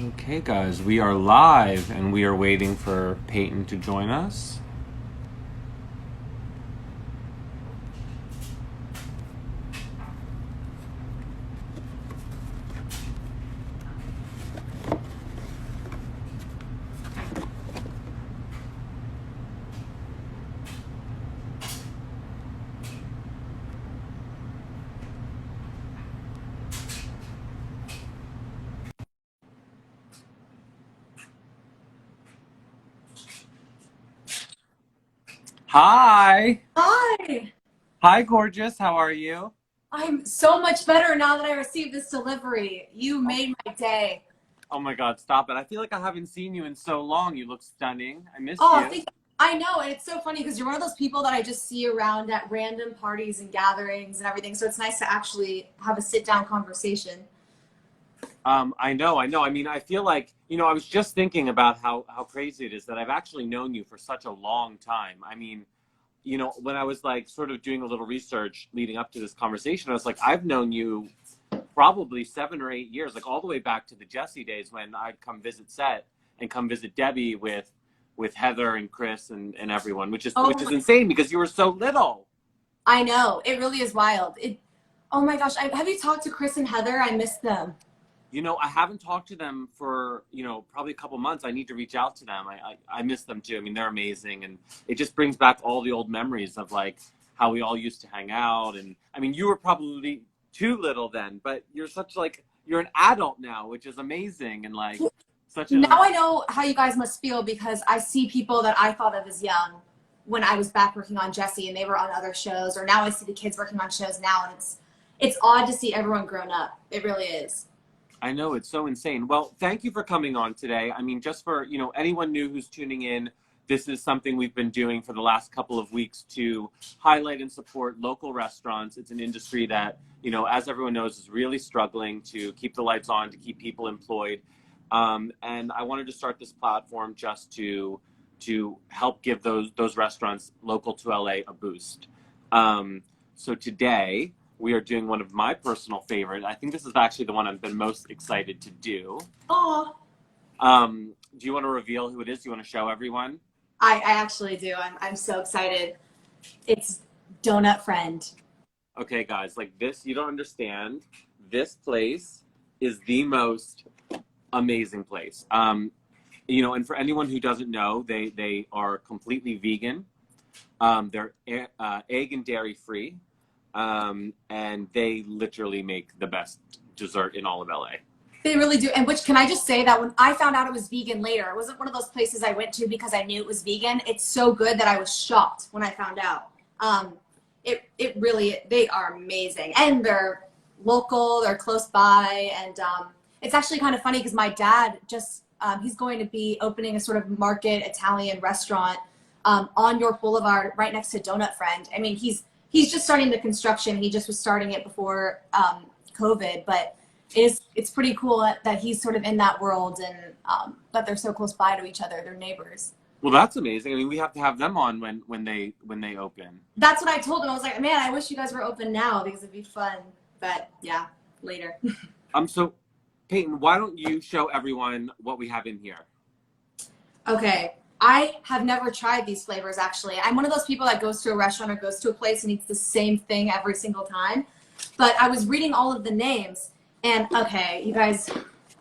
Okay, guys, we are live and we are waiting for Peyton to join us. Hi! Hi, Hi, gorgeous. How are you? I'm so much better now that I received this delivery. You Oh, made my day. oh my God, stop it. I feel like I haven't seen you in so long. You look stunning. I missed Oh, you. I know, and it's so funny because you're one of those people that I just see around at random parties and gatherings and everything. So it's nice to actually have a sit down conversation. I know. I mean, I feel like, I was just thinking about how crazy it is that I've actually known you for such a long time. I mean, when I was like sort of doing a little research leading up to this conversation, I was like, I've known you probably 7 or 8 years, like all the way back to the Jesse days when I'd come visit set and come visit Debbie with Heather and Chris and everyone, which is Oh which is my, insane because you were so little. I know. It really is wild. Oh my gosh, have you talked to Chris and Heather? I missed them. I haven't talked to them for, probably a couple months. I need to reach out to them. I miss them too. I mean, they're amazing. And it just brings back all the old memories of like how we all used to hang out. And I mean, you were probably too little then, but you're an adult now, which is amazing. And like such Now a, I know how you guys must feel because I see people that I thought of as young when I was back working on Jesse and they were on other shows, or now I see the kids working on shows now, and it's odd to see everyone grown up. It really is. I know it's so insane. Well, thank you for coming on today. I mean, just for, anyone new who's tuning in, this is something we've been doing for the last couple of weeks to highlight and support local restaurants. It's an industry that, as everyone knows, is really struggling to keep the lights on, to keep people employed. And I wanted to start this platform just to help give those restaurants local to LA a boost. So today, we are doing one of my personal favorite. I think this is actually the one I've been most excited to do. Oh, Do you want to reveal who it is? Do you want to show everyone? I actually do. I'm so excited. It's Donut Friend. Okay, guys, like this, you don't understand. This place is the most amazing place. And for anyone who doesn't know, they are completely vegan. They're egg and dairy free. And they literally make the best dessert in all of LA. They really do. And which can I just say that when I found out it was vegan later, it wasn't one of those places I went to because I knew it was vegan. It's so good that I was shocked when I found out. It really, they are amazing, and they're local, they're close by, and it's actually kind of funny because my dad just he's going to be opening a sort of market Italian restaurant on York Boulevard right next to Donut Friend. I mean, he's just starting the construction. He just was starting it before COVID, but it's pretty cool that he's sort of in that world, and that they're so close by to each other. They're neighbors. Well, that's amazing. I mean, we have to have them on when they open. That's what I told him. I was like, man, I wish you guys were open now because it'd be fun. But yeah, later. So Peyton, why don't you show everyone what we have in here? Okay. I have never tried these flavors actually. I'm one of those people that goes to a restaurant or goes to a place and eats the same thing every single time. But I was reading all of the names, and okay, you guys,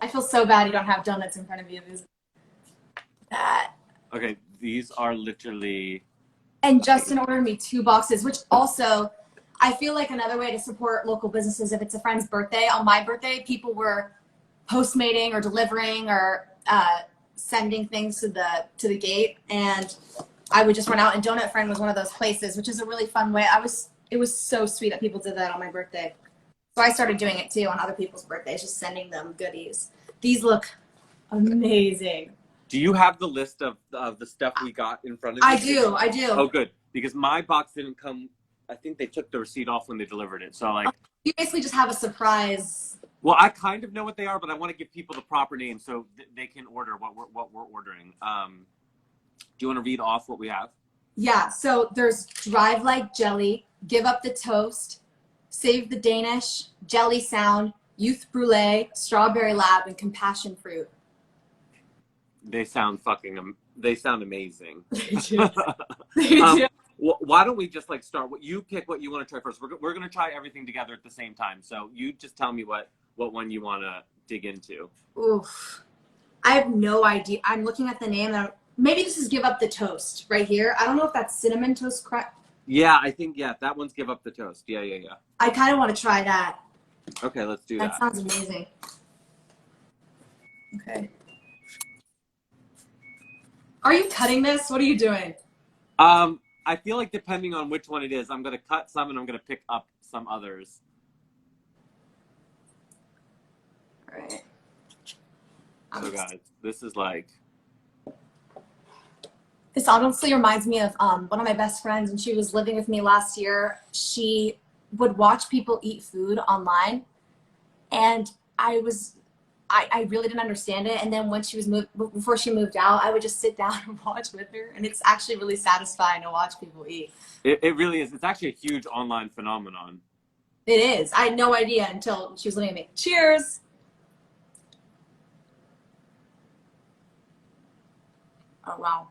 I feel so bad you don't have donuts in front of you. That. Okay, these are literally. And Justin ordered me 2 boxes, which also I feel like another way to support local businesses. If it's a friend's birthday, on my birthday, people were postmating or delivering or sending things to the gate, and I would just run out. And Donut Friend was one of those places, which is a really fun way. It was so sweet that people did that on my birthday. So I started doing it too on other people's birthdays, just sending them goodies. These look amazing. Do you have the list of the stuff we got in front of you? I do. Oh, good. Because my box didn't come. I think they took the receipt off when they delivered it. So like. You basically just have a surprise. Well, I kind of know what they are, but I want to give people the proper name so they can order what we're ordering. Do you want to read off what we have? Yeah, so there's Drive Like Jelly, Give Up the Toast, Save the Danish, Jelly Sound, Youth Brulee, Strawberry Lab, and Compassion Fruit. They sound they sound amazing. They do. They do. Why don't we just like start? You pick what you want to try first. We're gonna try everything together at the same time. So you just tell me what one you want to dig into. Oof. I have no idea. I'm looking at the name. Maybe this is Give Up the Toast right here. I don't know if that's cinnamon toast crack. Yeah, I think that one's Give Up the Toast. Yeah. I kind of want to try that. Okay, let's do that. That sounds amazing. Okay. Are you cutting this? What are you doing? I feel like depending on which one it is, I'm gonna cut some and I'm gonna pick up some others. All right. So guys, this is like. This honestly reminds me of one of my best friends when she was living with me last year. She would watch people eat food online, and I really didn't understand it. And then when she was before she moved out, I would just sit down and watch with her, and it's actually really satisfying to watch people eat. It really is. It's actually a huge online phenomenon. It is. I had no idea until she was looking at me. Cheers. Oh wow.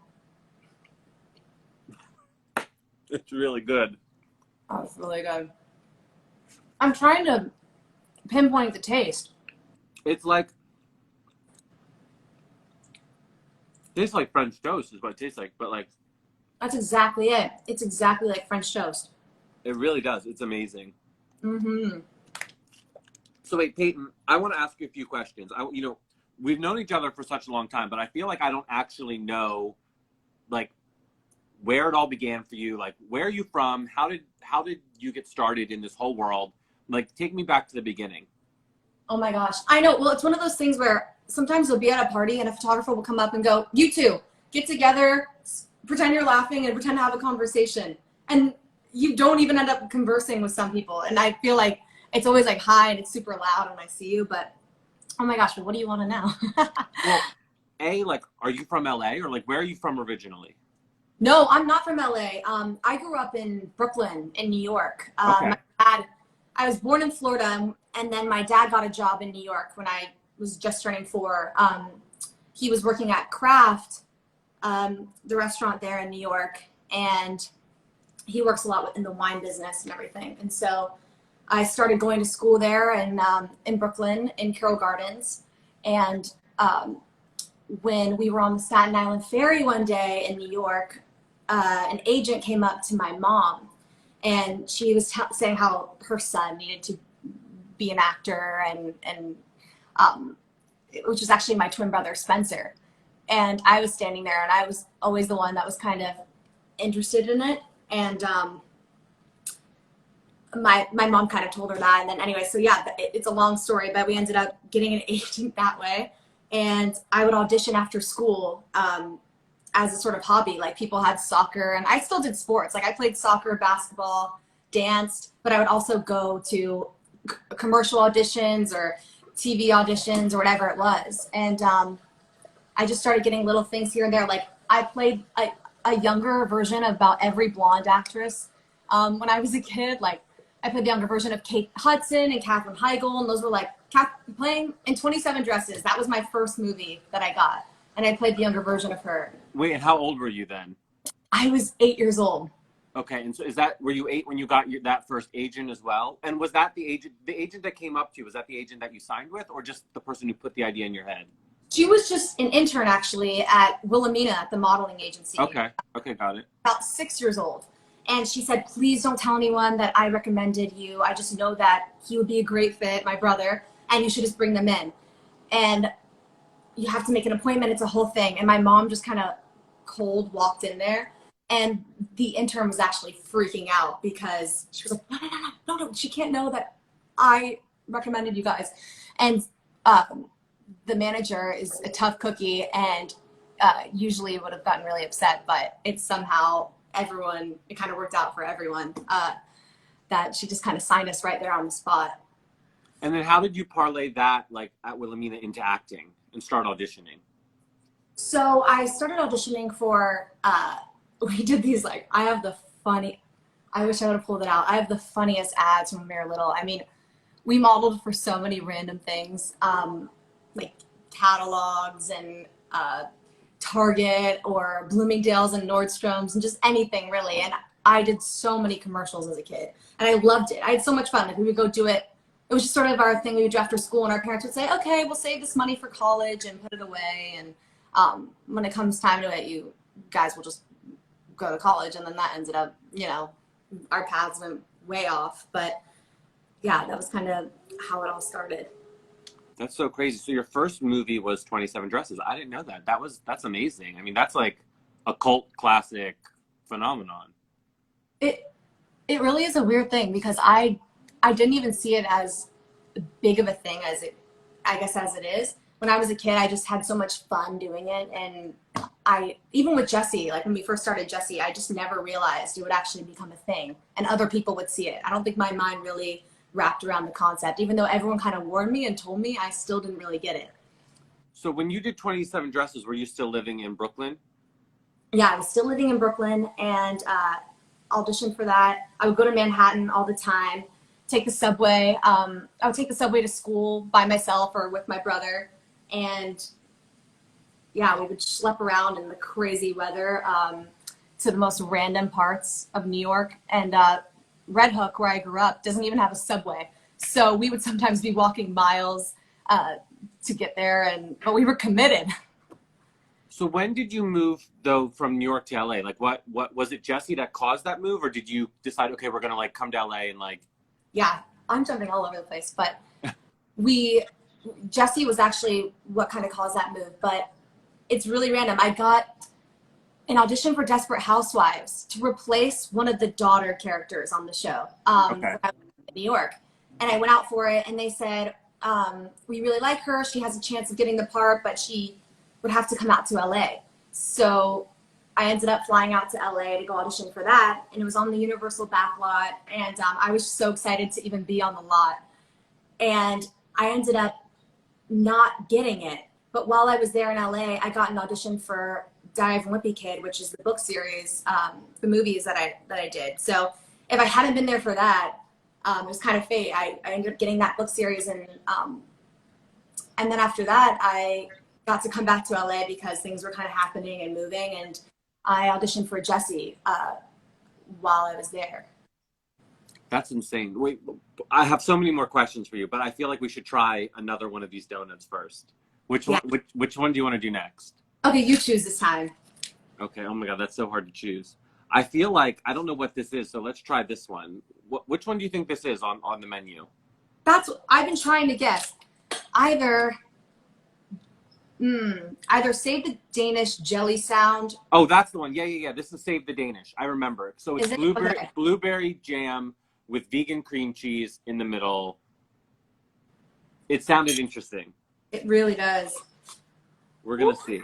It's really good. Oh, it's really good. I'm trying to pinpoint the taste. It's like tastes like French toast is what it tastes like, but like That's exactly it. It's exactly like French toast. it really does. It's amazing. Mm-hmm. So wait, Peyton, I want to ask you a few questions. We've known each other for such a long time, but I feel like I don't actually know like where it all began for you. Like, where are you from? How did you get started in this whole world? Like, take me back to the beginning. Oh my gosh. I know. Well, it's one of those things where sometimes you'll be at a party and a photographer will come up and go, you two, get together, pretend you're laughing and pretend to have a conversation. And you don't even end up conversing with some people. And I feel like it's always like hi and it's super loud when I see you, but oh my gosh, well, what do you want to know? Well, like, are you from LA or like, where are you from originally? No, I'm not from LA. I grew up in Brooklyn, in New York. Okay. I was born in Florida, and then my dad got a job in New York when I was just turning 4. He was working at Kraft, the restaurant there in New York, and he works a lot in the wine business and everything. And so I started going to school there in Brooklyn, in Carroll Gardens, and when we were on the Staten Island Ferry one day in New York, an agent came up to my mom, and she was saying how her son needed to be an actor, and which was actually my twin brother Spencer. And I was standing there, and I was always the one that was kind of interested in it. And my mom kind of told her that, and then anyway, so yeah, it's a long story, but we ended up getting an agent that way. And I would audition after school as a sort of hobby. Like, people had soccer, and I still did sports. Like, I played soccer, basketball, danced, but I would also go to commercial auditions or TV auditions or whatever it was. And I just started getting little things here and there. Like, I played a younger version of about every blonde actress when I was a kid. Like, I played the younger version of Kate Hudson and Katherine Heigl, and those were like playing in 27 Dresses. That was my first movie that I got, and I played the younger version of her. Wait, and how old were you then? I was 8 years old. Okay, and so were you 8 when you got that first agent as well? And was that the agent that came up to you? Was that the agent that you signed with, or just the person who put the idea in your head? She was just an intern, actually, at Wilhelmina at the modeling agency. Okay, got it. About 6 years old. And she said, please don't tell anyone that I recommended you. I just know that he would be a great fit, my brother, and you should just bring them in. And you have to make an appointment. It's a whole thing. And my mom just kind of cold walked in there. And the intern was actually freaking out because she was like, no, she can't know that I recommended you guys. And the manager is a tough cookie, and usually would have gotten really upset, but it's somehow it kind of worked out for everyone that she just kind of signed us right there on the spot. And then how did you parlay that, like, at Wilhelmina into acting and start auditioning? So I started auditioning for, we did these, like, I wish I would have pulled it out. I have the funniest ads when we were little. I mean, we modeled for so many random things, like catalogs and Target or Bloomingdale's and Nordstrom's and just anything really. And I did so many commercials as a kid and I loved it. I had so much fun. Like we would go do it. It was just sort of our thing we would do after school, and our parents would say, okay, we'll save this money for college and put it away. And when it comes time to it, you guys will just go to college. And then that ended up, you know, our paths went way off. But yeah, that was kind of how it all started. That's so crazy. So your first movie was 27 Dresses. I didn't know that. That's amazing. I mean, that's like a cult classic phenomenon. It really is a weird thing because I didn't even see it as big of a thing as it, I guess, as it is. When I was a kid, I just had so much fun doing it. And even with Jesse, like when we first started Jesse, I just never realized it would actually become a thing and other people would see it. I don't think my mind really wrapped around the concept. Even though everyone kind of warned me and told me, I still didn't really get it. So when you did 27 Dresses, were you still living in Brooklyn? Yeah, I was still living in Brooklyn and auditioned for that. I would go to Manhattan all the time, take the subway. I would take the subway to school by myself or with my brother. And yeah, we would schlep around in the crazy weather to the most random parts of New York. And Red Hook, where I grew up, doesn't even have a subway. So we would sometimes be walking miles to get there, but we were committed. So when did you move though from New York to LA? Like what was it Jesse that caused that move, or did you decide, okay, we're gonna like come to LA and like? Yeah, I'm jumping all over the place, but Jesse was actually what kind of caused that move, but it's really random. I got an audition for Desperate Housewives to replace one of the daughter characters on the show when I was in New York. And I went out for it and they said, we really like her. She has a chance of getting the part, but she would have to come out to LA. So I ended up flying out to LA to go audition for that. And it was on the Universal backlot. And I was so excited to even be on the lot. And I ended up not getting it. But while I was there in LA, I got an audition for Diary of a Wimpy Kid, which is the book series, the movies that I did. So if I hadn't been there for that, it was kind of fate. I ended up getting that book series, and then after that, I got to come back to LA because things were kind of happening and moving, and I auditioned for Jesse while I was there. That's insane. Wait, I have so many more questions for you, but I feel like we should try another one of these donuts first. Which one do you want to do next? Okay, you choose this time. Okay. Oh my God, that's so hard to choose. I feel like I don't know what this is, so let's try this one. Which one do you think this is on the menu? That's what I've been trying to guess. Either Save the Danish Jelly Sound. Oh, that's the one. Yeah. This is Save the Danish. I remember. So it's blueberry jam with vegan cream cheese in the middle. It sounded interesting. It really does. We're gonna see.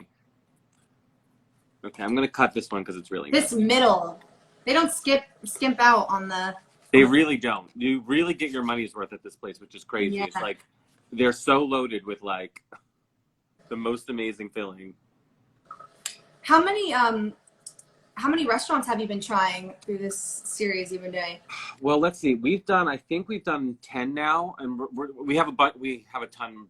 Okay, I'm gonna cut this one because it's really this good. Middle. They don't skimp out on the. They really don't. You really get your money's worth at this place, which is crazy. Yeah. It's like they're so loaded with like the most amazing filling. How many restaurants have you been trying through this series you've been doing? Well, let's see. I think we've done 10 now, and we have a ton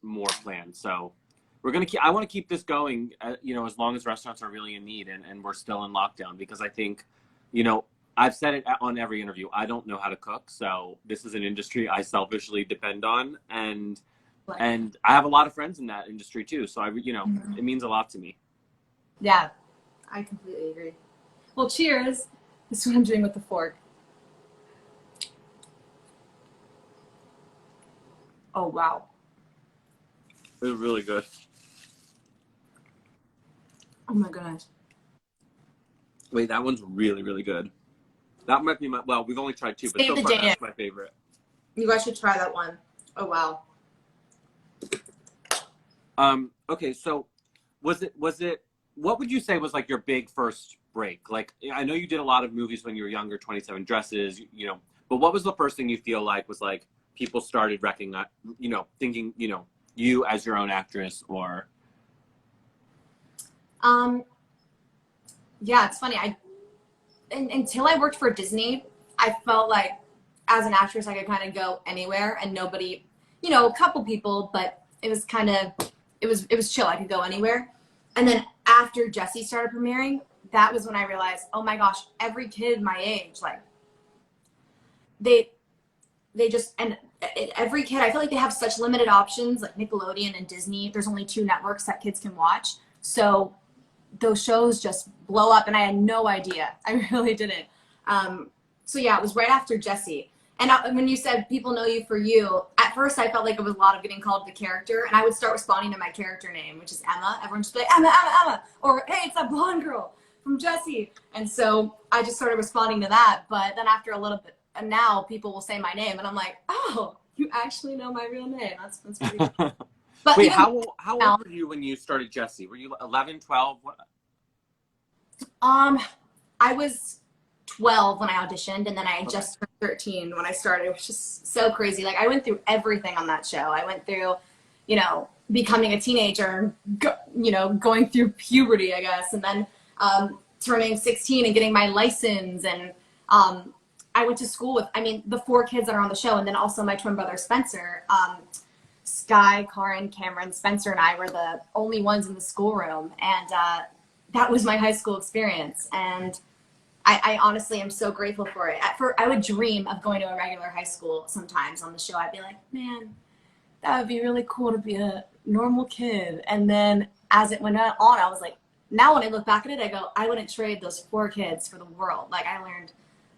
more planned. So we're gonna I want to keep this going, as long as restaurants are really in need and we're still in lockdown, because I think, I've said it on every interview, I don't know how to cook, so this is an industry I selfishly depend on, and I have a lot of friends in that industry too, so it means a lot to me. Yeah, I completely agree. Well, cheers. This is what I'm doing with the fork. Oh wow. It was really good. Oh my gosh. Wait, that one's really, really good. That might be we've only tried two, but so far that's my favorite. You guys should try that one. Oh wow. Okay, so was it what would you say was like your big first break? Like, I know you did a lot of movies when you were younger, 27 Dresses, but what was the first thing you feel like was like people started recognizing, thinking, you as your own actress? Or yeah, it's funny. Until I worked for Disney, I felt like as an actress I could kind of go anywhere and nobody, a couple people, but it was kind of it was chill. I could go anywhere. And then after Jessie started premiering, that was when I realized, oh my gosh, every kid my age, like they just, and every kid, I feel like they have such limited options, like Nickelodeon and Disney. There's only 2 networks that kids can watch. So those shows just blow up, and I had no idea. I really didn't. So yeah, it was right after Jessie. And when you said people know you for you, at first I felt like it was a lot of getting called the character, and I would start responding to my character name, which is Emma. Everyone just be like, Emma, Emma, Emma, or hey, it's that blonde girl from Jessie. And so I just started responding to that. But then after a little bit, and now people will say my name, and I'm like, oh, you actually know my real name. That's pretty cool. But wait, how old were you when you started Jessie? Were you 11, 12? What? I was 12 when I auditioned, and then I just turned 13 when I started. It was just so crazy. Like, I went through everything on that show. I went through, you know, becoming a teenager, you know, going through puberty, I guess, and then turning 16 and getting my license. And I went to school with, I mean, the 4 kids that are on the show, and then also my twin brother, Spencer. Sky, Karin, Cameron, Spencer, and I were the only ones in the schoolroom. And that was my high school experience. And I honestly am so grateful for it. I would dream of going to a regular high school sometimes on the show. I'd be like, man, that would be really cool to be a normal kid. And then as it went on, I was like, now when I look back at it, I go, I wouldn't trade those 4 kids for the world. Like, I learned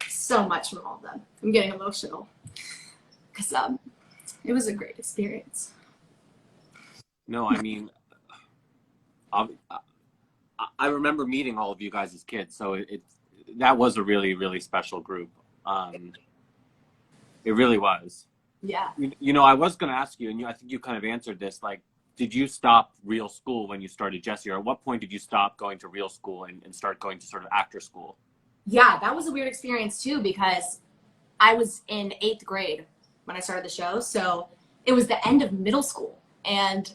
so much from all of them. I'm getting emotional because it was a great experience. No, I mean, I remember meeting all of you guys as kids, so that was a really, really special group. It really was. Yeah. You know, I was going to ask you, and I think you kind of answered this, like, did you stop real school when you started Jessie, or at what point did you stop going to real school and start going to sort of actor school? Yeah, that was a weird experience too, because I was in 8th grade when I started the show. So it was the end of middle school. And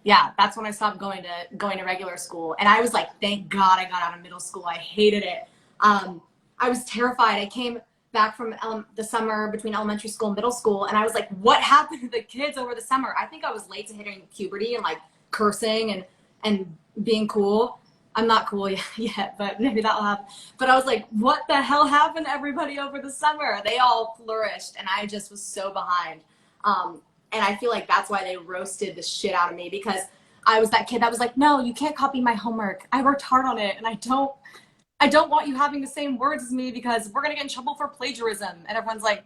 yeah, that's when I stopped going to regular school. And I was like, thank God I got out of middle school. I hated it. I was terrified. I came back from the summer between elementary school and middle school, and I was like, what happened to the kids over the summer? I think I was late to hitting puberty and like cursing and being cool. I'm not cool yet, but maybe that'll happen. But I was like, what the hell happened to everybody over the summer? They all flourished, and I just was so behind. And I feel like that's why they roasted the shit out of me, because I was that kid that was like, no, you can't copy my homework. I worked hard on it, and I don't want you having the same words as me because we're going to get in trouble for plagiarism. And everyone's like,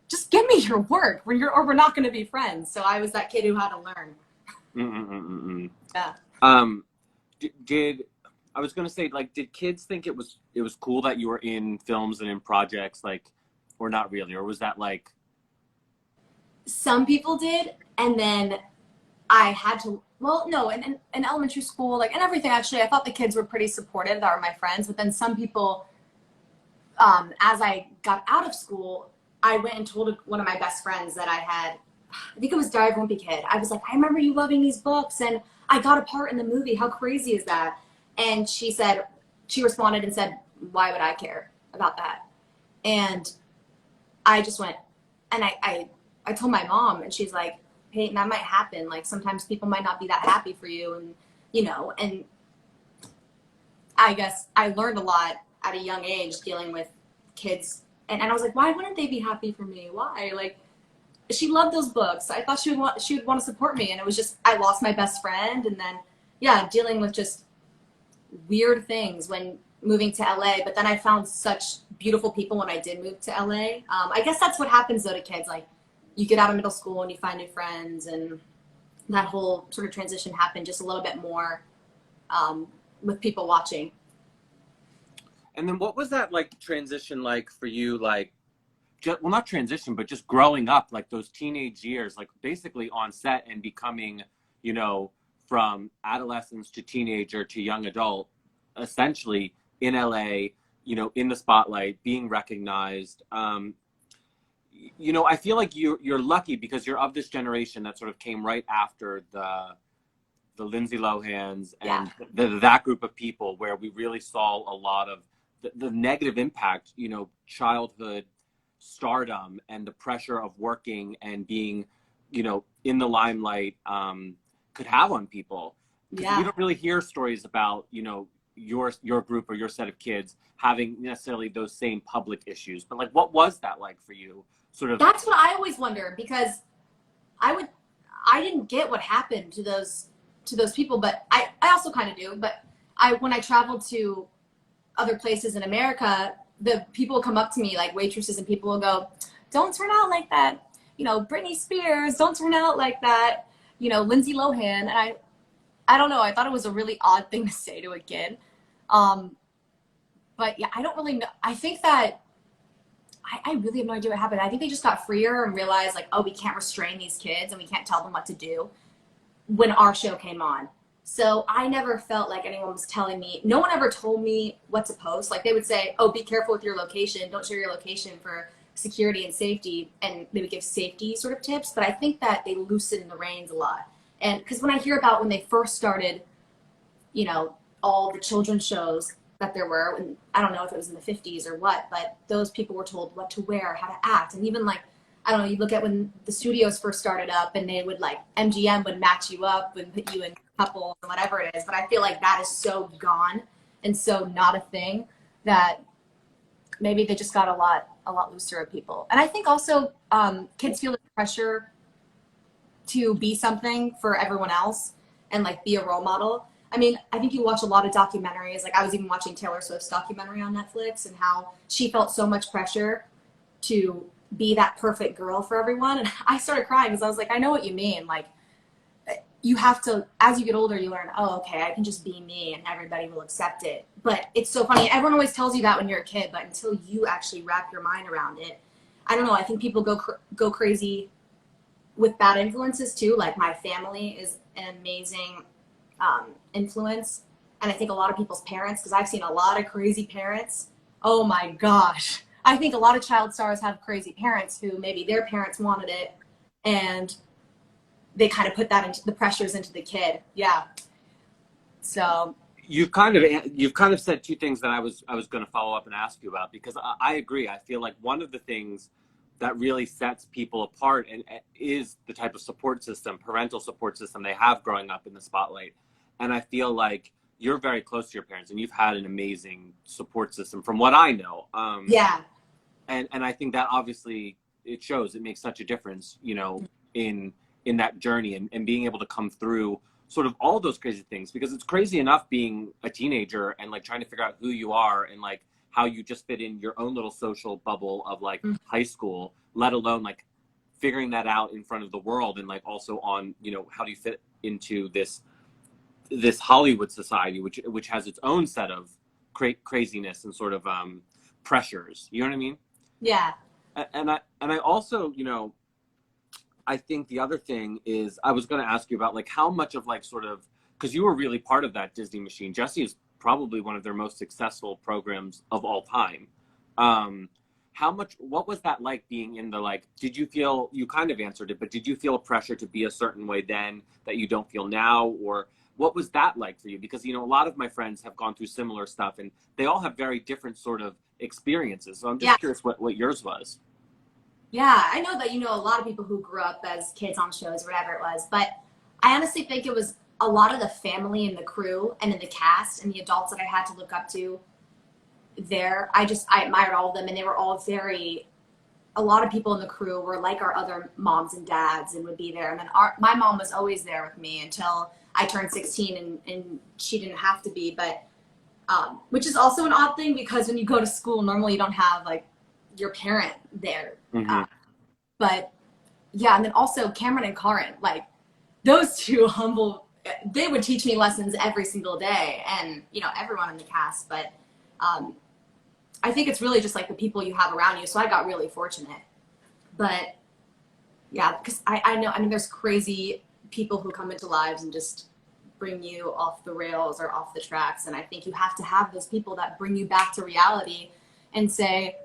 just give me your work or we're not going to be friends. So I was that kid who had to learn. Yeah. I was going to say, like, did kids think it was cool that you were in films and in projects, like, or not really? Or was that like... Some people did. And then I had to, well, no, in elementary school, like, and everything, actually, I thought the kids were pretty supportive that were my friends. But then some people, as I got out of school, I went and told one of my best friends that I think it was Diary of a Wimpy Kid. I was like, I remember you loving these books, and I got a part in the movie. How crazy is that? And she responded and said, why would I care about that? And I just went, and I told my mom, and she's like, Peyton, that might happen. Like, sometimes people might not be that happy for you. And, you know, and I guess I learned a lot at a young age dealing with kids. And I was like, why wouldn't they be happy for me? Why? Like, she loved those books. I thought she would want to support me. And it was just, I lost my best friend. And then, yeah, dealing with just weird things when moving to LA. But then I found such beautiful people when I did move to LA. I guess that's what happens though to kids. Like, you get out of middle school and you find new friends, and that whole sort of transition happened just a little bit more with people watching. And then what was that like transition like for you? Like, well, not transition, but just growing up, like those teenage years, like basically on set and becoming, you know, from adolescence to teenager to young adult, essentially in LA, you know, in the spotlight, being recognized. You know, I feel like you're lucky because you're of this generation that sort of came right after the Lindsay Lohans and that group of people, where we really saw a lot of the negative impact, you know, childhood stardom and the pressure of working and being, you know, in the limelight could have on people. because we don't really hear stories about, you know, your group or your set of kids having necessarily those same public issues. But like, what was that like for you? Sort of. That's what I always wonder, because I didn't get what happened to those people, but I also kind of do. But when I traveled to other places in America, the people will come up to me, like waitresses, and people will go, "Don't turn out like that. You know, Britney Spears, don't turn out like that. You know, Lindsay Lohan." And I don't know. I thought it was a really odd thing to say to a kid. But yeah, I don't really know. I think that I really have no idea what happened. I think they just got freer and realized, like, oh, we can't restrain these kids and we can't tell them what to do when our show came on. So I never felt like anyone was telling me. No one ever told me what to post. Like, they would say, oh, be careful with your location. Don't share your location for security and safety. And they would give safety sort of tips. But I think that they loosened the reins a lot. And because when I hear about when they first started, you know, all the children's shows that there were, and I don't know if it was in the 50s or what, but those people were told what to wear, how to act. And even like, I don't know, you look at when the studios first started up, and they would, like, MGM would match you up and put you in couples or whatever it is. But I feel like that is so gone and so not a thing that maybe they just got a lot looser of people. And I think also kids feel the pressure to be something for everyone else and, like, be a role model. I mean, I think you watch a lot of documentaries. Like, I was even watching Taylor Swift's documentary on Netflix, and how she felt so much pressure to be that perfect girl for everyone. And I started crying because I was like, I know what you mean. Like, you have to, as you get older, you learn, oh, okay, I can just be me and everybody will accept it. But it's so funny. Everyone always tells you that when you're a kid, but until you actually wrap your mind around it, I don't know. I think people go crazy with bad influences too. Like, my family is an amazing influence. And I think a lot of people's parents, because I've seen a lot of crazy parents. Oh my gosh. I think a lot of child stars have crazy parents who maybe their parents wanted it, and they kind of put that into the pressures into the kid. Yeah. So You've kind of said two things that I was going to follow up and ask you about, because I agree. I feel like one of the things that really sets people apart and is the type of support system, parental support system they have growing up in the spotlight. And I feel like you're very close to your parents, and you've had an amazing support system from what I know. yeah. And I think that obviously it shows. It makes such a difference, you know, in that journey and being able to come through sort of all those crazy things, because it's crazy enough being a teenager and, like, trying to figure out who you are and, like, how you just fit in your own little social bubble of, like, high school, let alone, like, figuring that out in front of the world, and, like, also on, you know, how do you fit into this Hollywood society, which has its own set of craziness and sort of pressures. You know what I mean? Yeah. And I also, you know, I think the other thing is, I was going to ask you about, like, how much of, like, sort of, because you were really part of that Disney machine. Jessie is probably one of their most successful programs of all time. What was that like, being in the, like, did you feel, you kind of answered it, but did you feel a pressure to be a certain way then that you don't feel now? Or what was that like for you? Because, you know, a lot of my friends have gone through similar stuff, and they all have very different sort of experiences. So I'm just curious what yours was. Yeah, I know that you know a lot of people who grew up as kids on shows, whatever it was, but I honestly think it was a lot of the family and the crew and in the cast and the adults that I had to look up to there. I admired all of them, and they were all a lot of people in the crew were like our other moms and dads and would be there. And then my mom was always there with me until I turned 16, and she didn't have to be, but which is also an odd thing, because when you go to school, normally you don't have, like, your parent there. Mm-hmm. But yeah, and then also Cameron and Karin, like, those two they would teach me lessons every single day, and, you know, everyone in the cast. But I think it's really just, like, the people you have around you. So I got really fortunate. But yeah, because I know, I mean, there's crazy people who come into lives and just bring you off the rails or off the tracks. And I think you have to have those people that bring you back to reality and say,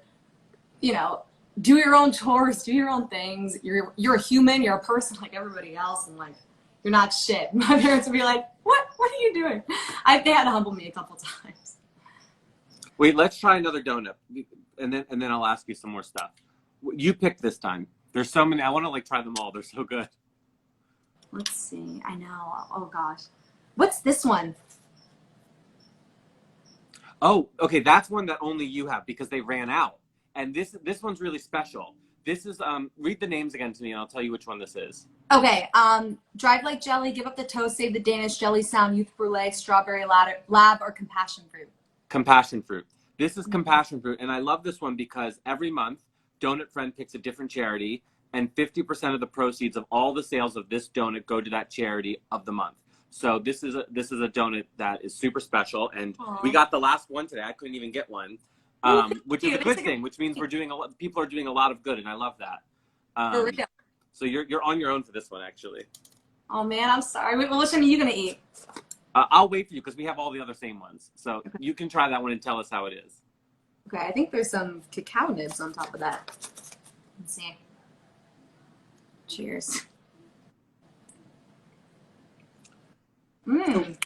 you know, do your own chores, do your own things. You're a human, you're a person like everybody else, and, like, you're not shit. My parents would be like, what are you doing? They had to humble me a couple times. Wait, let's try another donut, and then I'll ask you some more stuff. You picked this time. There's so many. I want to, like, try them all. They're so good. Let's see. I know. Oh gosh. What's this one? Oh, okay, that's one that only you have because they ran out. And this one's really special. This is read the names again to me and I'll tell you which one this is. Okay, drive like jelly, give up the toast, save the Danish, jelly sound, youth brulee, strawberry lab, or compassion fruit. Compassion fruit. This is compassion fruit, and I love this one because every month Donut Friend picks a different charity, and 50% of the proceeds of all the sales of this donut go to that charity of the month. So this is a donut that is super special, and Aww. we got the last one today. I couldn't even get one, which is a good thing, which means we're doing people are doing a lot of good, and I love that. For real. So you're on your own for this one, actually. Oh man, I'm sorry. Wait, well, which one are you gonna eat? I'll wait for you because we have all the other same ones. So you can try that one and tell us how it is. Okay, I think there's some cacao nibs on top of that. Let's see. Cheers. Mmm.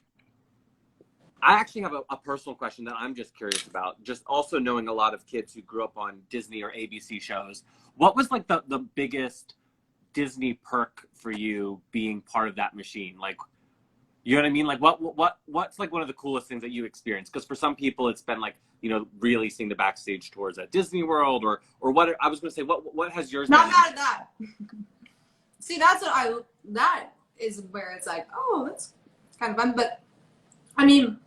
I actually have a personal question that I'm just curious about. Just also knowing a lot of kids who grew up on Disney or ABC shows. What was like the biggest Disney perk for you being part of that machine? Like, you know what I mean? Like what's like one of the coolest things that you experienced? Because for some people it's been like, you know, really seeing the backstage tours at Disney World or what I was gonna say, what has yours Not been? mad at that. See, that is where it's like, oh, that's kind of fun. But I mean,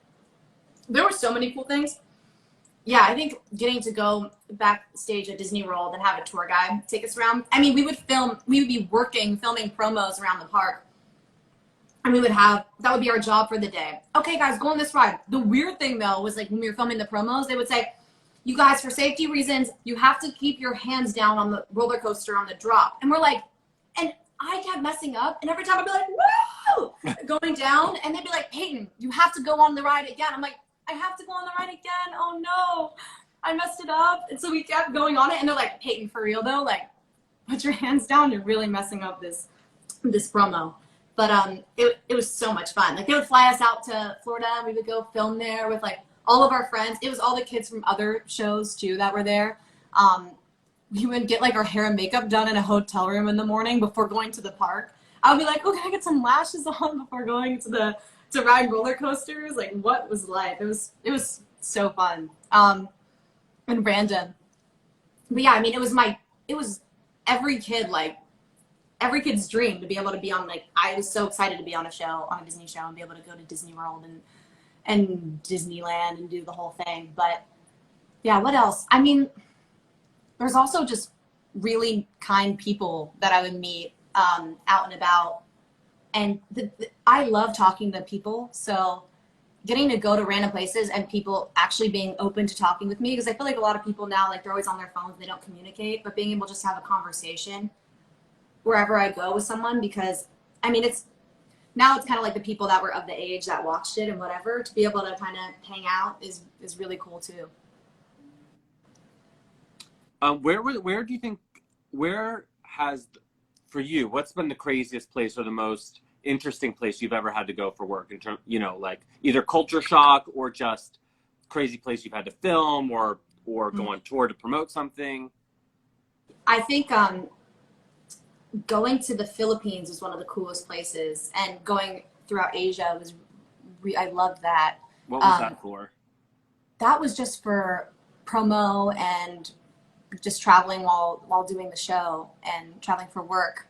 there were so many cool things. Yeah, I think getting to go backstage at Disney World and have a tour guide take us around. I mean, we would be filming promos around the park. And that would be our job for the day. Okay, guys, go on this ride. The weird thing, though, was like when we were filming the promos, they would say, you guys, for safety reasons, you have to keep your hands down on the roller coaster on the drop. And we're like, and I kept messing up. And every time I'd be like, woo, going down. And they'd be like, Peyton, you have to go on the ride again. I'm like, I have to go on the ride again. Oh, no, I messed it up. And so we kept going on it. And they're like, Peyton, for real, though? Like, put your hands down. You're really messing up this promo. But it was so much fun. Like, they would fly us out to Florida. We would go film there with, like, all of our friends. It was all the kids from other shows, too, that were there. We would get, like, our hair and makeup done in a hotel room in the morning before going to the park. I would be like, oh, can I get some lashes on before going to ride roller coasters? Like, what was life? It was so fun and random. But, yeah, I mean, it was every kid's dream to be able to be on, like, I was so excited to be on a Disney show and be able to go to Disney World and Disneyland and do the whole thing. But yeah, what else? I mean, there's also just really kind people that I would meet out and about. And I love talking to people. So getting to go to random places and people actually being open to talking with me, because I feel like a lot of people now, like, they're always on their phones, they don't communicate, but being able to just have a conversation wherever I go with someone, because I mean, it's kind of like the people that were of the age that watched it and whatever, to be able to kind of hang out is really cool too. Where do you think, for you, what's been the craziest place or the most interesting place you've ever had to go for work in terms, you know, like either culture shock or just crazy place you've had to film or go on tour to promote something? I think going to the Philippines was one of the coolest places, and going throughout Asia was, I loved that. What was that for? That was just for promo and just traveling while doing the show and traveling for work.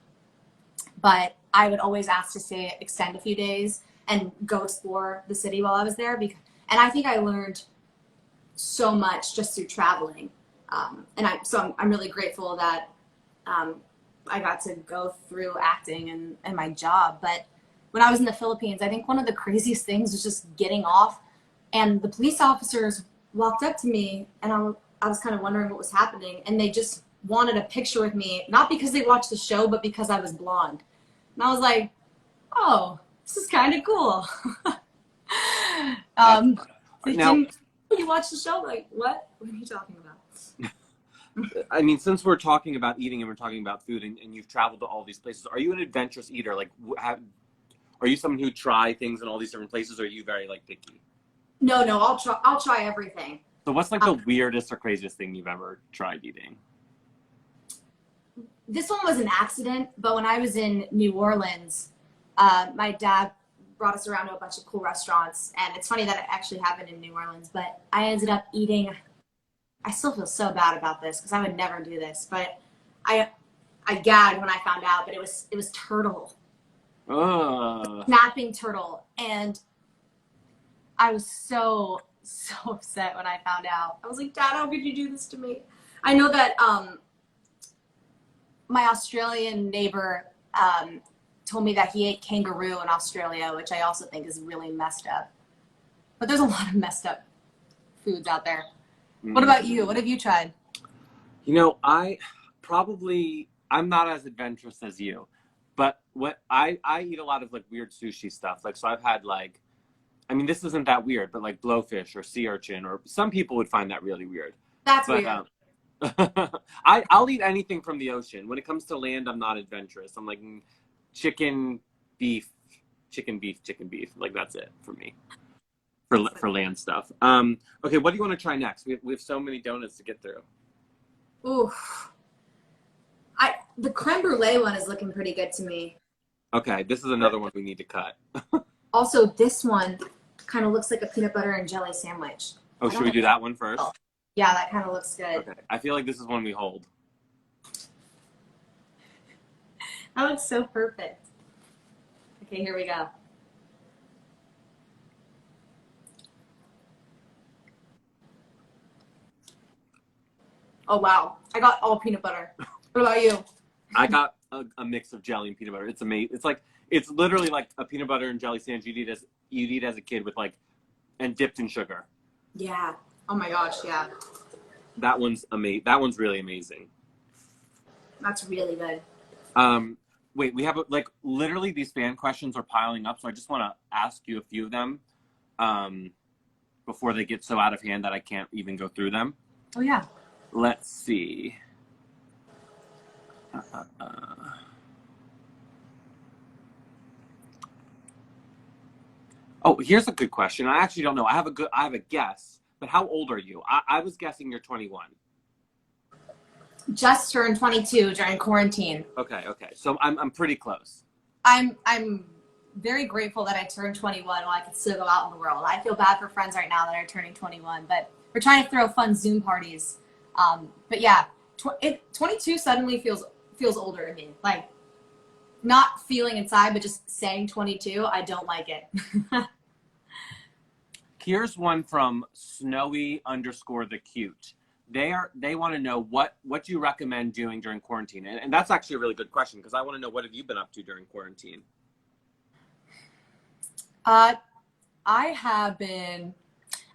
But I would always ask to extend a few days and go explore the city while I was there. And I think I learned so much just through traveling. So I'm really grateful that I got to go through acting and my job. But when I was in the Philippines, I think one of the craziest things was just getting off, and the police officers walked up to me, and I was kind of wondering what was happening, and they just wanted a picture with me, not because they watched the show, but because I was blonde. And I was like, oh, this is kind of cool. Now, you watch the show? Like, what? What are you talking about? I mean, since we're talking about eating and we're talking about food, and you've traveled to all these places, are you an adventurous eater? Like, are you someone who try things in all these different places, or are you very, like, picky? No, I'll try everything. So what's, like, the weirdest or craziest thing you've ever tried eating? This one was an accident, but when I was in New Orleans, my dad brought us around to a bunch of cool restaurants. And it's funny that it actually happened in New Orleans, but I ended up eating, I still feel so bad about this because I would never do this, but I gagged when I found out, but it was turtle. Snapping turtle. And I was so upset when I found out. I was like, Dad, how could you do this to me? I know that my Australian neighbor told me that he ate kangaroo in Australia, which I also think is really messed up. But there's a lot of messed up foods out there. What about you? What have you tried? You know, I'm not as adventurous as you, but what I eat a lot of like weird sushi stuff. Like, so I've had like, I mean, this isn't that weird, but like blowfish or sea urchin, or some people would find that really weird. That's weird. I'll eat anything from the ocean. When it comes to land, I'm not adventurous. I'm like chicken, beef. Like that's it for me. For land stuff. Okay, what do you want to try next? We have so many donuts to get through. Ooh. The creme brulee one is looking pretty good to me. Okay, this is another one we need to cut. Also, this one kind of looks like a peanut butter and jelly sandwich. Oh, should we do that one first? Yeah, that kind of looks good. Okay, I feel like this is one we hold. That looks so perfect. Okay, here we go. Oh, wow. I got all peanut butter. What about you? I got a mix of jelly and peanut butter. It's amazing. It's literally like a peanut butter and jelly sandwich you'd eat as a kid with like, and dipped in sugar. Yeah. Oh my gosh, yeah. That one's amazing. That one's really amazing. That's really good. Wait, we have like literally these fan questions are piling up, so I just want to ask you a few of them before they get so out of hand that I can't even go through them. Oh yeah. Let's see. Oh, here's a good question. I actually don't know. I have a guess, but how old are you? I was guessing you're 21. Just turned 22 during quarantine. Okay. So I'm pretty close. I'm very grateful that I turned 21 while I could still go out in the world. I feel bad for friends right now that are turning 21, but we're trying to throw fun Zoom parties. But yeah, 22 suddenly feels older to me. Like, not feeling inside, but just saying 22, I don't like it. Here's one from Snowy_the_cute. They want to know what do you recommend doing during quarantine? And that's actually a really good question because I want to know, what have you been up to during quarantine? I've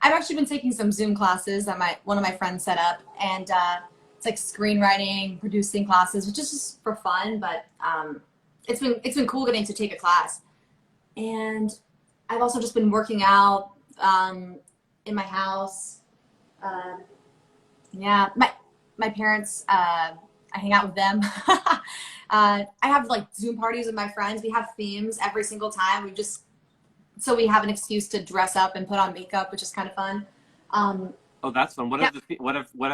actually been taking some Zoom classes that one of my friends set up, and it's like screenwriting, producing classes, which is just for fun, but it's been cool getting to take a class. And I've also just been working out in my house. Yeah, my parents, I hang out with them. I have like Zoom parties with my friends. We have themes every single time. So we have an excuse to dress up and put on makeup, which is kind of fun. Oh, that's fun. What have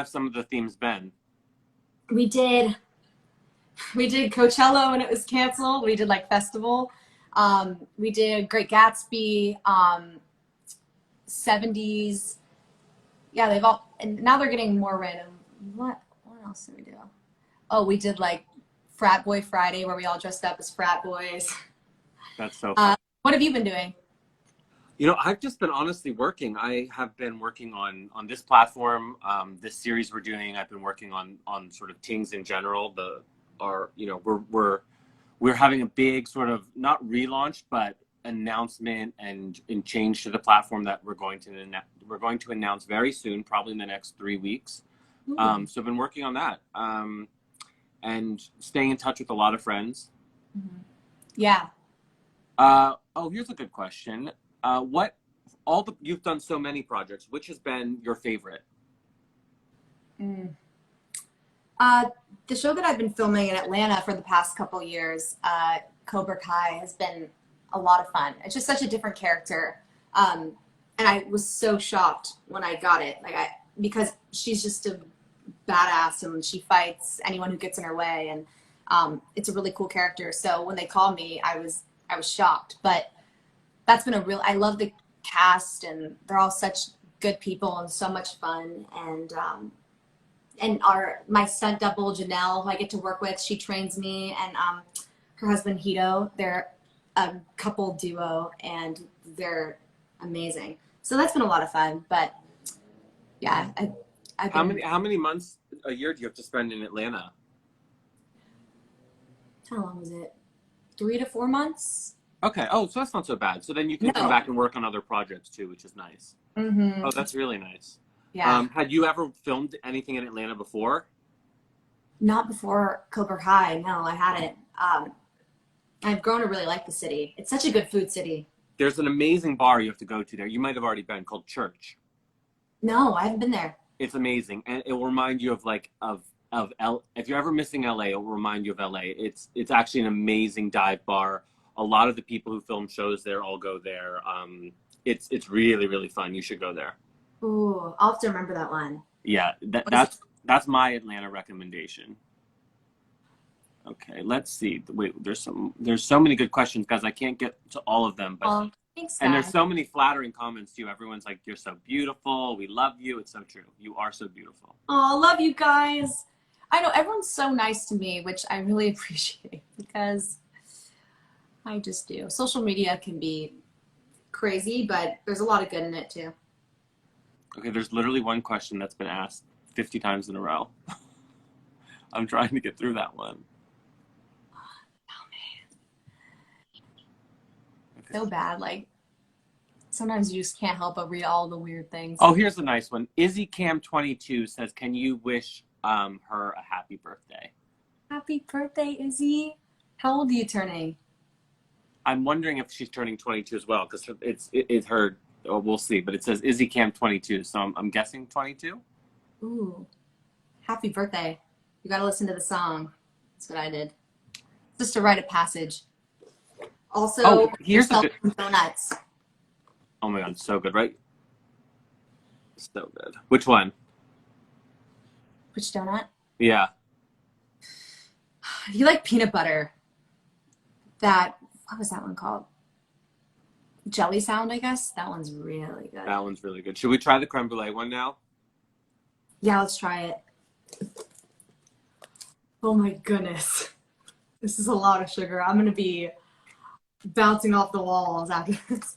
some of the themes been? We did Coachella when it was canceled. We did like festival. We did Great Gatsby, 70s. Yeah, and now they're getting more random. What else did we do? Oh, we did like Frat Boy Friday where we all dressed up as frat boys. That's so fun. What have you been doing? You know, I've just been honestly working. I have been working on this platform, this series we're doing. I've been working on sort of things in general. We're having a big sort of not relaunch, but announcement and change to the platform that we're going to announce very soon, probably in the next 3 weeks. So I've been working on that and staying in touch with a lot of friends. Mm-hmm. Yeah. Oh, here's a good question. You've done so many projects. Which has been your favorite? The show that I've been filming in Atlanta for the past couple years, Cobra Kai, has been a lot of fun. It's just such a different character. And I was so shocked when I got it, because she's just a badass and she fights anyone who gets in her way. And it's a really cool character. So when they called me, I was shocked. But that's been I love the cast, and they're all such good people and so much fun. And my stunt double Janelle, who I get to work with, she trains me, and her husband Hito, they're a couple duo, and they're amazing. So that's been a lot of fun. But yeah, How many months a year do you have to spend in Atlanta? how long was it? 3 to 4 months. Okay. Oh, so that's not so bad. So then you can come back and work on other projects too, which is nice. Mm-hmm. Oh, that's really nice. Yeah. Had you ever filmed anything in Atlanta before? Not before Cobra Kai. No, I hadn't. I've grown to really like the city. It's such a good food city. There's an amazing bar you have to go to there. You might have already been, called Church. No, I haven't been there. It's amazing, and it will remind you of if you're ever missing LA, it will remind you of LA. It's actually an amazing dive bar. A lot of the people who film shows there all go there. It's really, really fun. You should go there. Ooh, I'll have to remember that one. Yeah, that's my Atlanta recommendation. Okay, let's see. Wait, there's so many good questions, guys. I can't get to all of them, but thanks, and there's so many flattering comments too. Everyone's like, "You're so beautiful. We love you." It's so true. You are so beautiful. Oh, love you guys. I know everyone's so nice to me, which I really appreciate, because I just do. Social media can be crazy, but there's a lot of good in it too. Okay, there's literally one question that's been asked 50 times in a row. I'm trying to get through that one. So bad. Like, sometimes you just can't help but read all the weird things. Oh, here's a nice one. Izzy Cam 22 says, "Can you wish her a happy birthday?" Happy birthday, Izzy. How old are you turning? I'm wondering if she's turning 22 as well, because it's her. Oh, we'll see. But it says Izzy Cam 22, so I'm guessing 22. Ooh, happy birthday. You got to listen to the song. That's what I did. Just a rite of passage. Also, here's a good donuts. Oh my God, so good, right? So good. Which one? Which donut? Yeah. You like peanut butter. What was that one called? Jelly Sound, I guess. That one's really good. That one's really good. Should we try the creme brulee one now? Yeah, let's try it. Oh my goodness. This is a lot of sugar. I'm going to be bouncing off the walls after this.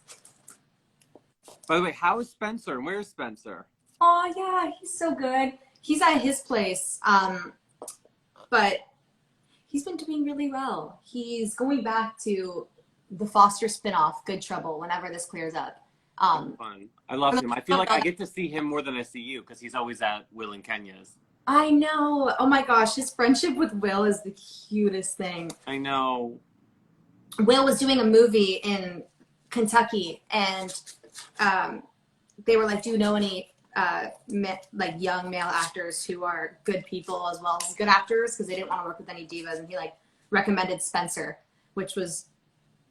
By the way, how is Spencer? And where's Spencer? Oh yeah, he's so good. He's at his place, but he's been doing really well. He's going back to the Foster spinoff, Good Trouble, whenever this clears up. Fun. I love him. I feel like I get to see him more than I see you, because he's always at Will and Kenya's. I know. Oh my gosh, his friendship with Will is the cutest thing. I know. Will was doing a movie in Kentucky, and they were like, "Do you know any like young male actors who are good people as well as good actors?" Because they didn't want to work with any divas, and he like recommended Spencer,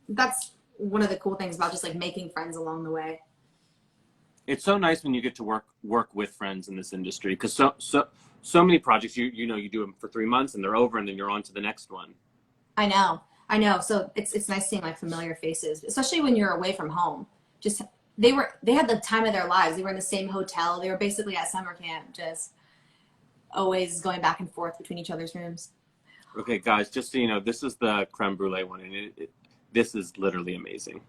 that's one of the cool things about just like making friends along the way. It's so nice when you get to work with friends in this industry, because so many projects you do them for 3 months and they're over, and then you're on to the next one. I know. So it's nice seeing like familiar faces, especially when you're away from home. Just they had the time of their lives. They were in the same hotel. They were basically at summer camp, just always going back and forth between each other's rooms. Okay, guys, just so you know, this is the creme brulee one, and this is literally amazing.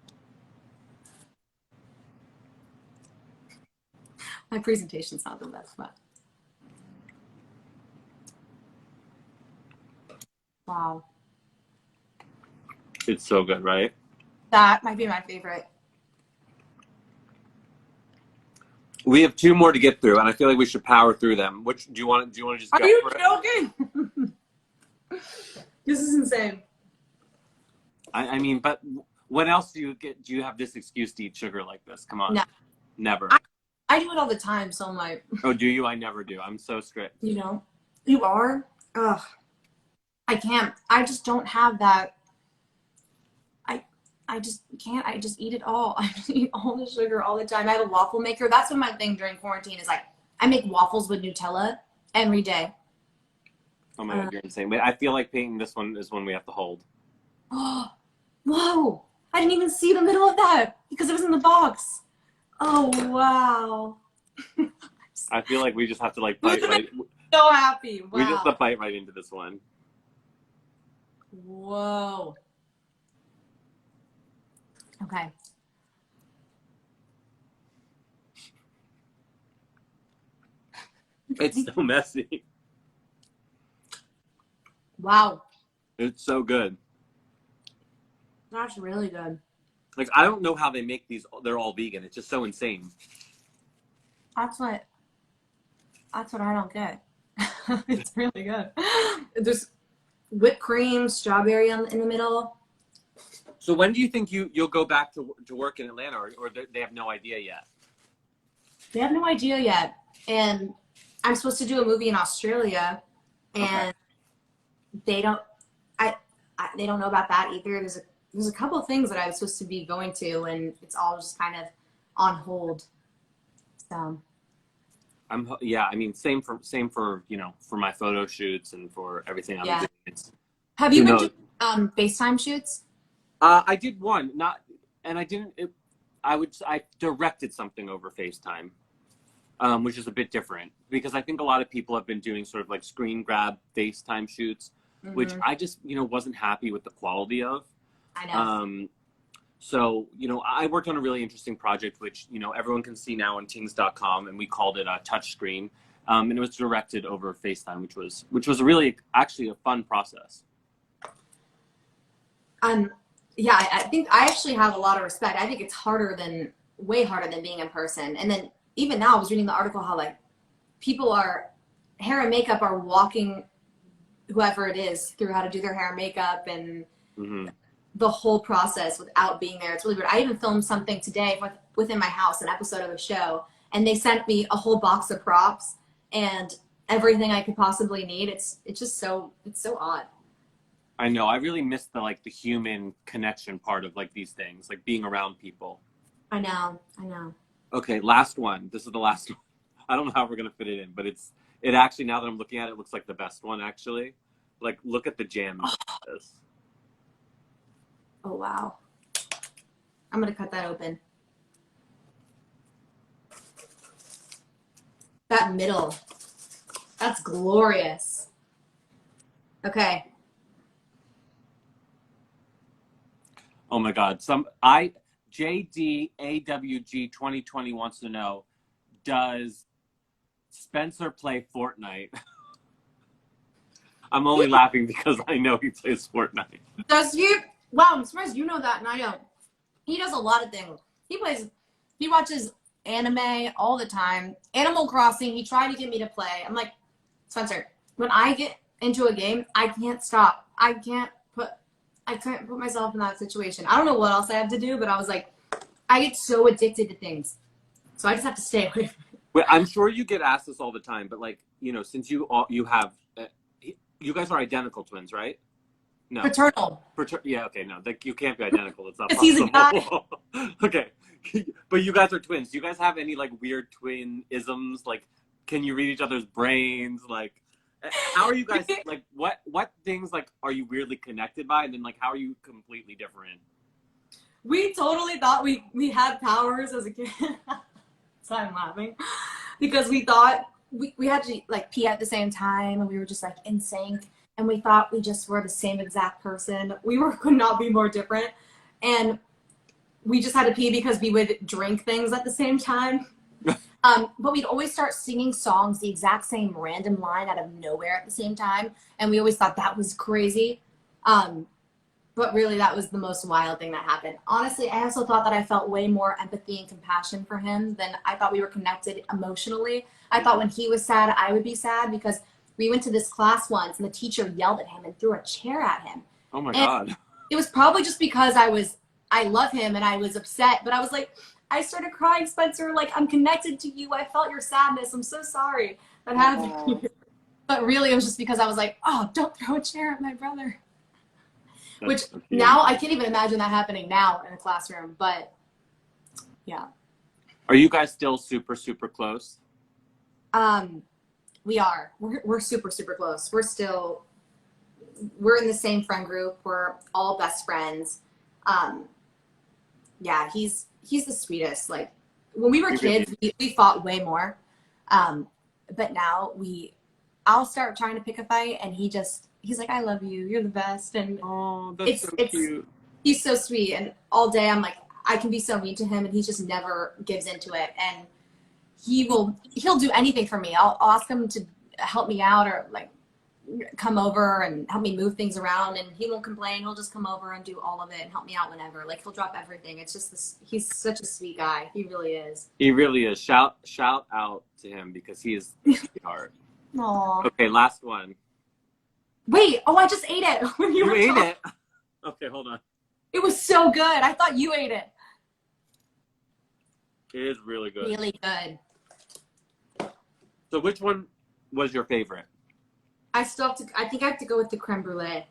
My presentation's not the best, but wow. It's so good, right? That might be my favorite. We have 2 more to get through, and I feel like we should power through them. Which do you want to just go Are you for it? joking? This is insane. I mean, but what else do you have this excuse to eat sugar like this? Come on. No. Never. I do it all the time, so I'm like. Oh, do you? I never do. I'm so strict. You know? You are? Ugh. I can't. I just don't have that. I just can't. I just eat it all. I just eat all the sugar all the time. I have a waffle maker. That's been my thing during quarantine, is like I make waffles with Nutella every day. Oh my God, you're insane. Wait, I feel like Peyton, this one is one we have to hold. Oh, whoa. I didn't even see the middle of that because it was in the box. Oh, wow. I feel like we just have to like bite right. So happy. Wow. We just have to bite right into this one. Whoa. Okay. It's so messy. Wow. It's so good. That's really good. Like, I don't know how they make these. They're all vegan. It's just so insane. That's what I don't get. It's really good. There's whipped cream, strawberry in the middle. So when do you think you'll go back to work in Atlanta, or they have no idea yet? They have no idea yet. And I'm supposed to do a movie in Australia, and they don't they don't know about that either. There's a couple of things that I was supposed to be going to, and it's all just kind of on hold. So I mean, same for for my photo shoots and for everything I'm doing. Have you been doing FaceTime shoots? I did one, and I didn't. I directed something over FaceTime, which is a bit different because I think a lot of people have been doing sort of like screen grab FaceTime shoots, which I just wasn't happy with the quality of. I know. So, I worked on a really interesting project, which, everyone can see now on tings.com, and we called it a touchscreen. And it was directed over FaceTime, which was really actually a fun process. Yeah, I think I actually have a lot of respect. I think it's way harder than being in person. And then even now I was reading the article how like hair and makeup are walking whoever it is through how to do their hair and makeup and the whole process without being there. It's really weird. I even filmed something today within my house, an episode of a show, and they sent me a whole box of props and everything I could possibly need. It's so odd. I know. I really miss the human connection part of these things, like being around people. I know. Okay, last one. This is the last one. I don't know how we're gonna fit it in, but it actually, now that I'm looking at it, looks like the best one actually. Like, look at the jam. Oh wow. I'm gonna cut that open. That middle. That's glorious. Okay. Oh my God. JDAWG 2020 wants to know, does Spencer play Fortnite? I'm only laughing because I know he plays Fortnite. Does he? Wow, I'm surprised you know that and I don't. He does a lot of things. He watches anime all the time. Animal Crossing, he tried to get me to play. I'm like, Spencer, when I get into a game, I can't stop. I can't put myself in that situation. I don't know what else I have to do, but I was like, I get so addicted to things. So I just have to stay away from it. Well, I'm sure you get asked this all the time, but since you have, you guys are identical twins, right? No. Paternal. Yeah, okay, no. You can't be identical. It's not possible. He's a guy. Okay. But you guys are twins. Do you guys have any weird twin-isms? Like, can you read each other's brains? Like, how are you guys, what things, are you weirdly connected by? And then, how are you completely different? We totally thought we had powers as a kid. So I'm laughing. Because we thought we had to, pee at the same time, and we were just, in sync. And we thought we just were the same exact person. Could not be more different. And we just had to pee because we would drink things at the same time. But we'd always start singing songs, the exact same random line out of nowhere at the same time. And we always thought that was crazy. But really, that was the most wild thing that happened. Honestly, I also thought that I felt way more empathy and compassion for him than I thought we were connected emotionally. I thought when he was sad, I would be sad because we went to this class once and the teacher yelled at him and threw a chair at him. Oh my God. It was probably just because I love him and I was upset, but I was like, I started crying, Spencer, I'm connected to you. I felt your sadness. I'm so sorry that happened. But really, it was just because I was like, oh, don't throw a chair at my brother. Which now I can't even imagine that happening now in a classroom, but yeah. Are you guys still super, super close? We are. We're super, super close. We're in the same friend group. We're all best friends. Yeah, he's the sweetest. Like when we were He really kids, we fought way more. But now I'll start trying to pick a fight, and he's like, I love you. You're the best. And Oh, that's so it's cute. he's so sweet. And all day I'm like, I can be so mean to him, and he just never gives into it. And he'll do anything for me. I'll ask him to help me out or like come over and help me move things around, and he won't complain. He'll just come over and do all of it and help me out whenever. Like he'll drop everything. It's just this, he's such a sweet guy. He really is. He really is. Shout out to him because he is a sweetheart. Aw. Okay, last one. Wait, oh, I just ate it when you You were ate talking. it. Okay, hold on. It was so good. I thought you ate it. It is really good. Really good. So which one was your favorite? I think I have to go with the creme brulee.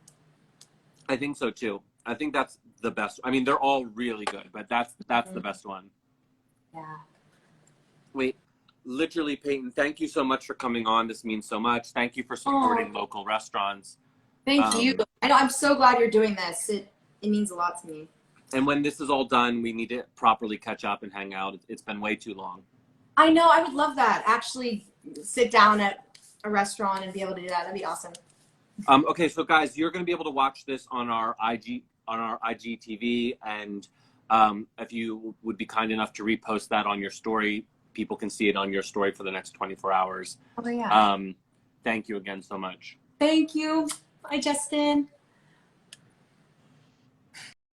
I think so too. I think that's the best. I mean, they're all really good, but that's the best one. Yeah. Wait, literally, Peyton, thank you so much for coming on. This means so much. Thank you for supporting local restaurants. Thank you. I know, I'm so glad you're doing this. It means a lot to me. And when this is all done, we need to properly catch up and hang out. It's been way too long. I know. I would love that. Actually, sit down at a restaurant and be able to do that. That'd be awesome. Okay, so guys, you're going to be able to watch this on our IGTV, and if you would be kind enough to repost that on your story, people can see it on your story for the next 24 hours. Oh yeah. Thank you again so much. Thank you. Bye, Justin.